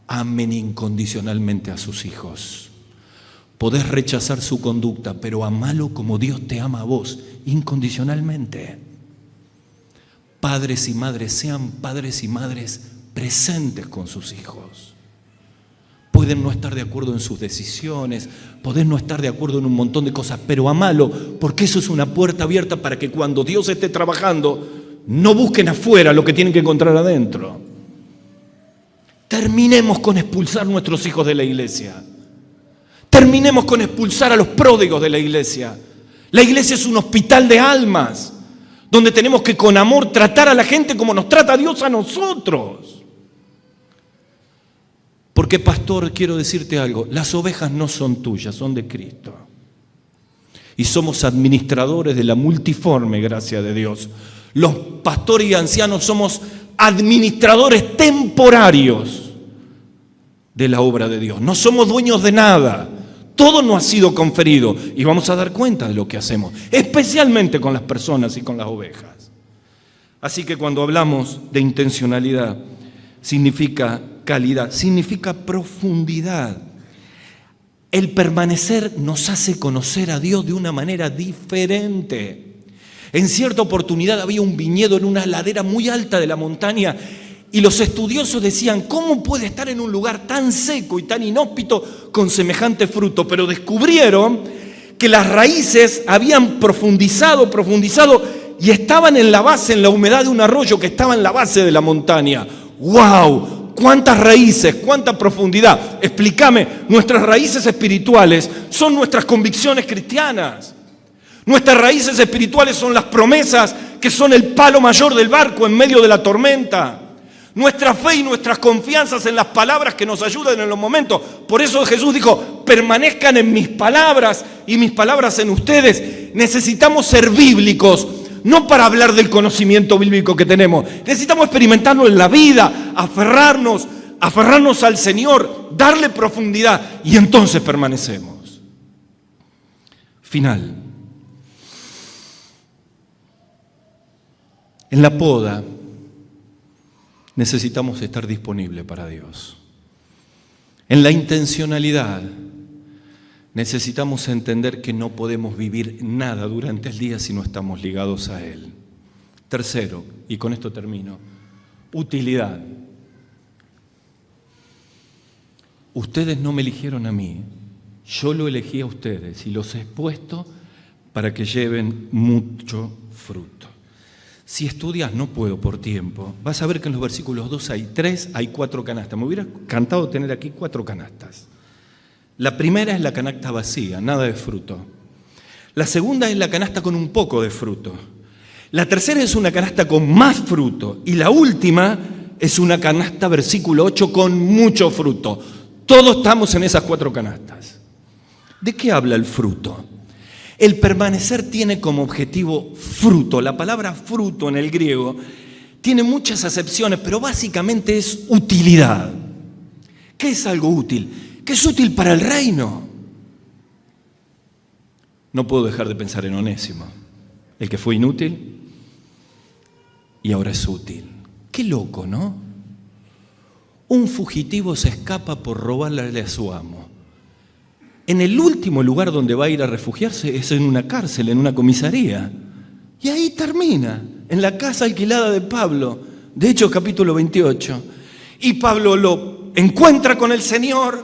A: amen incondicionalmente a sus hijos. Podés rechazar su conducta, pero amalo como Dios te ama a vos, incondicionalmente. Padres y madres, sean padres y madres presentes con sus hijos. Pueden no estar de acuerdo en sus decisiones, podés no estar de acuerdo en un montón de cosas, pero amalo, porque eso es una puerta abierta para que cuando Dios esté trabajando, no busquen afuera lo que tienen que encontrar adentro. Terminemos con expulsar a nuestros hijos de la iglesia. Terminemos con expulsar a los pródigos de la iglesia. La iglesia es un hospital de almas, donde tenemos que con amor tratar a la gente como nos trata Dios a nosotros. Porque, pastor, quiero decirte algo, las ovejas no son tuyas, son de Cristo. Y somos administradores de la multiforme gracia de Dios. Los pastores y ancianos somos administradores temporarios de la obra de Dios. No somos dueños de nada. Todo nos ha sido conferido y vamos a dar cuenta de lo que hacemos, especialmente con las personas y con las ovejas. Así que cuando hablamos de intencionalidad, significa calidad, significa profundidad. El permanecer nos hace conocer a Dios de una manera diferente. En cierta oportunidad había un viñedo en una ladera muy alta de la montaña y los estudiosos decían, ¿cómo puede estar en un lugar tan seco y tan inhóspito con semejante fruto? Pero descubrieron que las raíces habían profundizado y estaban en la base, en la humedad de un arroyo que estaba en la base de la montaña. ¡Wow! ¡Cuántas raíces! ¡Cuánta profundidad! Explícame, nuestras raíces espirituales son nuestras convicciones cristianas. Nuestras raíces espirituales son las promesas que son el palo mayor del barco en medio de la tormenta. Nuestra fe y nuestras confianzas en las palabras que nos ayudan en los momentos. Por eso Jesús dijo, permanezcan en mis palabras y mis palabras en ustedes. Necesitamos ser bíblicos, no para hablar del conocimiento bíblico que tenemos. Necesitamos experimentarlo en la vida, aferrarnos al Señor, darle profundidad y entonces permanecemos. Final. En la poda necesitamos estar disponibles para Dios. En la intencionalidad necesitamos entender que no podemos vivir nada durante el día si no estamos ligados a Él. Tercero, y con esto termino, utilidad. Ustedes no me eligieron a mí, yo lo elegí a ustedes y los he puesto para que lleven mucho fruto. Si estudias, no puedo por tiempo, vas a ver que en los versículos 2 hay 3, hay 4 canastas. Me hubiera encantado tener aquí 4 canastas. La primera es la canasta vacía, nada de fruto. La segunda es la canasta con un poco de fruto. La tercera es una canasta con más fruto. Y la última es una canasta, versículo 8, con mucho fruto. Todos estamos en esas 4 canastas. ¿De qué habla el fruto? El permanecer tiene como objetivo fruto. La palabra fruto en el griego tiene muchas acepciones, pero básicamente es utilidad. ¿Qué es algo útil? ¿Qué es útil para el reino? No puedo dejar de pensar en Onésimo, el que fue inútil y ahora es útil. Qué loco, ¿no? Un fugitivo se escapa por robarle a su amo. En el último lugar donde va a ir a refugiarse es en una cárcel, en una comisaría. Y ahí termina, en la casa alquilada de Pablo, de Hechos capítulo 28. Y Pablo lo encuentra con el Señor,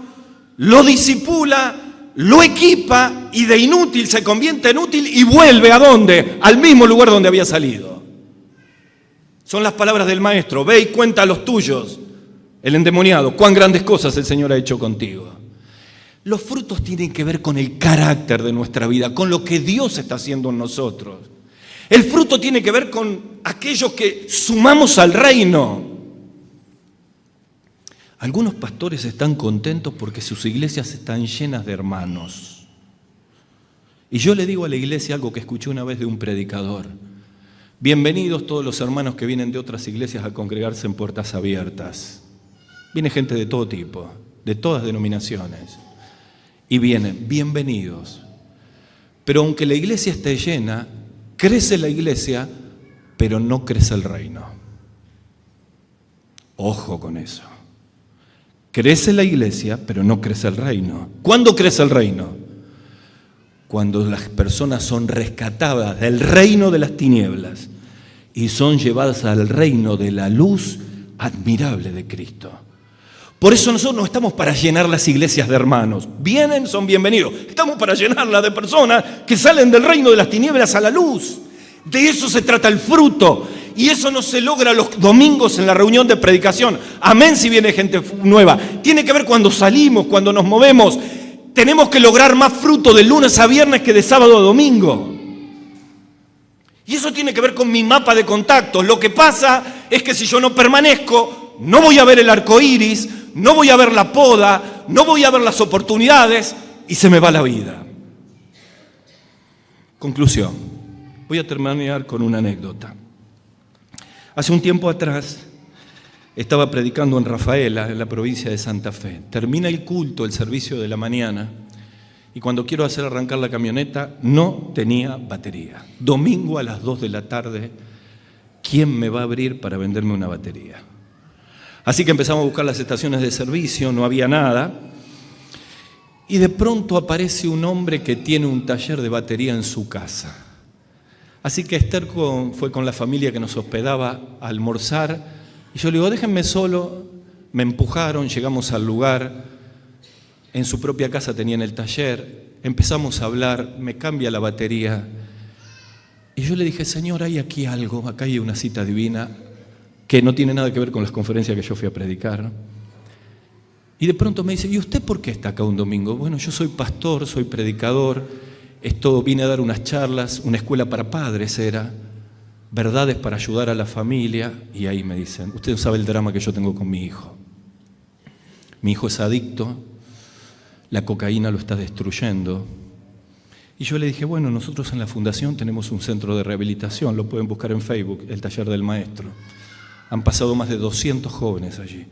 A: lo discipula, lo equipa y de inútil se convierte en útil y vuelve ¿a dónde? Al mismo lugar donde había salido. Son las palabras del maestro, ve y cuenta a los tuyos, el endemoniado, cuán grandes cosas el Señor ha hecho contigo. Los frutos tienen que ver con el carácter de nuestra vida, con lo que Dios está haciendo en nosotros. El fruto tiene que ver con aquellos que sumamos al reino. Algunos pastores están contentos porque sus iglesias están llenas de hermanos. Y yo le digo a la iglesia algo que escuché una vez de un predicador. Bienvenidos todos los hermanos que vienen de otras iglesias a congregarse en Puertas Abiertas. Viene gente de todo tipo, de todas denominaciones. Y vienen, bienvenidos. Pero aunque la iglesia esté llena, crece la iglesia, pero no crece el reino. Ojo con eso. Crece la iglesia, pero no crece el reino. ¿Cuándo crece el reino? Cuando las personas son rescatadas del reino de las tinieblas y son llevadas al reino de la luz admirable de Cristo. Por eso nosotros no estamos para llenar las iglesias de hermanos. Vienen, son bienvenidos. Estamos para llenarlas de personas que salen del reino de las tinieblas a la luz. De eso se trata el fruto. Y eso no se logra los domingos en la reunión de predicación. Amén si viene gente nueva. Tiene que ver cuando salimos, cuando nos movemos. Tenemos que lograr más fruto de lunes a viernes que de sábado a domingo. Y eso tiene que ver con mi mapa de contactos. Lo que pasa es que si yo no permanezco, no voy a ver el arco iris, no voy a ver la poda, no voy a ver las oportunidades y se me va la vida. Conclusión. Voy a terminar con una anécdota. Hace un tiempo atrás estaba predicando en Rafaela, en la provincia de Santa Fe. Termina el culto, el servicio de la mañana, y cuando quiero hacer arrancar la camioneta, no tenía batería. Domingo a las 2 de la tarde, ¿quién me va a abrir para venderme una batería? Así que empezamos a buscar las estaciones de servicio, no había nada, y de pronto aparece un hombre que tiene un taller de batería en su casa. Así que Esther fue con la familia que nos hospedaba a almorzar, y yo le digo, déjenme solo. Me empujaron, llegamos al lugar, en su propia casa tenían el taller, empezamos a hablar, me cambia la batería, y yo le dije, Señor, hay aquí algo, acá hay una cita divina, que no tiene nada que ver con las conferencias que yo fui a predicar. Y de pronto me dice, ¿y usted por qué está acá un domingo? Bueno, yo soy pastor, soy predicador, vine a dar unas charlas, una escuela para padres era, verdades para ayudar a la familia, y ahí me dicen, usted no sabe el drama que yo tengo con mi hijo. Mi hijo es adicto, la cocaína lo está destruyendo. Y yo le dije, bueno, nosotros en la fundación tenemos un centro de rehabilitación, lo pueden buscar en Facebook, el Taller del Maestro. Han pasado más de 200 jóvenes allí.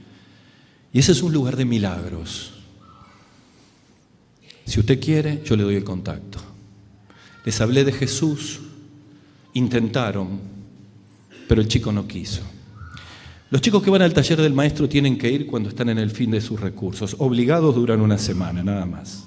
A: Y ese es un lugar de milagros. Si usted quiere, yo le doy el contacto. Les hablé de Jesús, intentaron, pero el chico no quiso. Los chicos que van al taller del maestro tienen que ir cuando están en el fin de sus recursos. Obligados duran una semana, nada más.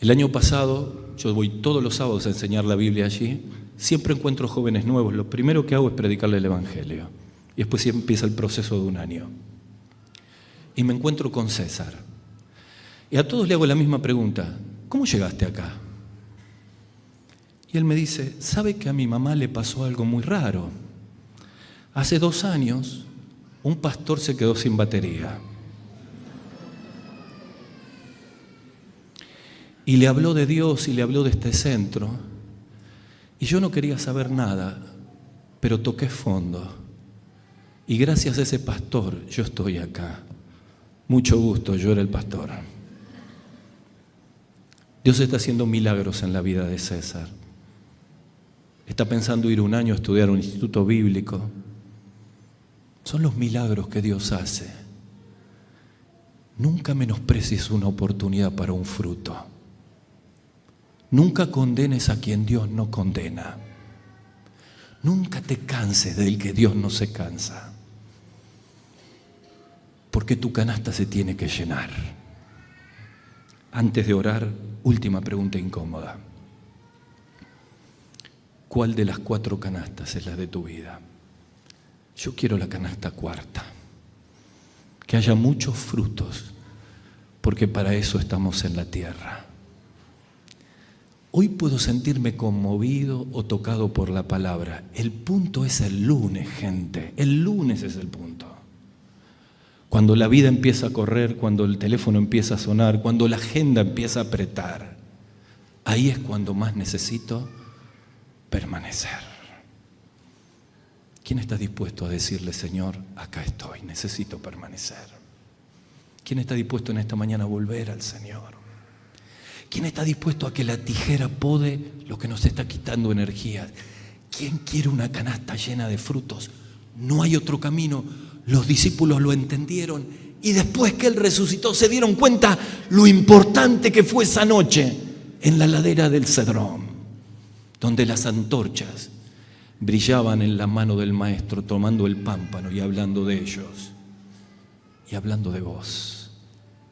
A: El año pasado, yo voy todos los sábados a enseñar la Biblia allí. Siempre encuentro jóvenes nuevos. Lo primero que hago es predicarle el Evangelio. Y después empieza el proceso de un año. Y me encuentro con César. Y a todos le hago la misma pregunta. ¿Cómo llegaste acá? Y él me dice, ¿sabe que a mi mamá le pasó algo muy raro? Hace 2 años, un pastor se quedó sin batería. Y le habló de Dios y le habló de este centro. Y yo no quería saber nada, pero toqué fondo. Y gracias a ese pastor, yo estoy acá. Mucho gusto, yo era el pastor. Dios está haciendo milagros en la vida de César. Está pensando ir un año a estudiar un instituto bíblico. Son los milagros que Dios hace. Nunca menosprecies una oportunidad para un fruto. Nunca condenes a quien Dios no condena. Nunca te canses del que Dios no se cansa. Porque tu canasta se tiene que llenar. Antes de orar, última pregunta incómoda. ¿Cuál de las 4 canastas es la de tu vida? Yo quiero la canasta 4. Que haya muchos frutos, porque para eso estamos en la tierra. Hoy puedo sentirme conmovido o tocado por la palabra. El punto es el lunes, gente. El lunes es el punto. Cuando la vida empieza a correr, cuando el teléfono empieza a sonar, cuando la agenda empieza a apretar, ahí es cuando más necesito permanecer. ¿Quién está dispuesto a decirle, Señor, acá estoy, necesito permanecer? ¿Quién está dispuesto en esta mañana a volver al Señor? ¿Quién está dispuesto a que la tijera pode lo que nos está quitando energía? ¿Quién quiere una canasta llena de frutos? No hay otro camino. Los discípulos lo entendieron y después que Él resucitó se dieron cuenta lo importante que fue esa noche en la ladera del Cedrón, donde las antorchas brillaban en la mano del Maestro, tomando el pámpano y hablando de ellos y hablando de vos.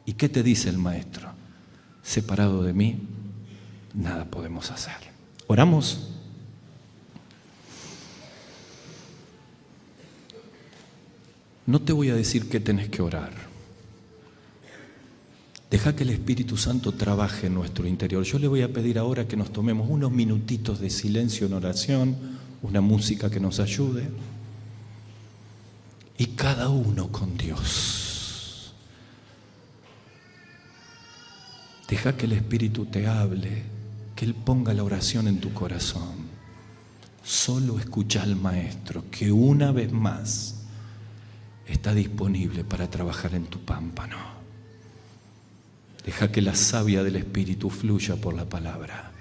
A: ¿Y qué te dice el Maestro? Separado de mí, nada podemos hacer. ¿Oramos? No te voy a decir qué tenés que orar. Deja que el Espíritu Santo trabaje en nuestro interior. Yo le voy a pedir ahora que nos tomemos unos minutitos de silencio en oración, una música que nos ayude, y cada uno con Dios. Deja que el Espíritu te hable, que Él ponga la oración en tu corazón. Solo escucha al Maestro, que una vez más está disponible para trabajar en tu pámpano. Deja que la savia del Espíritu fluya por la palabra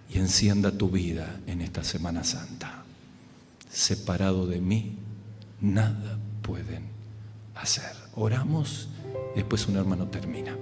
A: y encienda tu vida en esta Semana Santa. Separado de mí, nada pueden hacer. Oramos, después un hermano termina.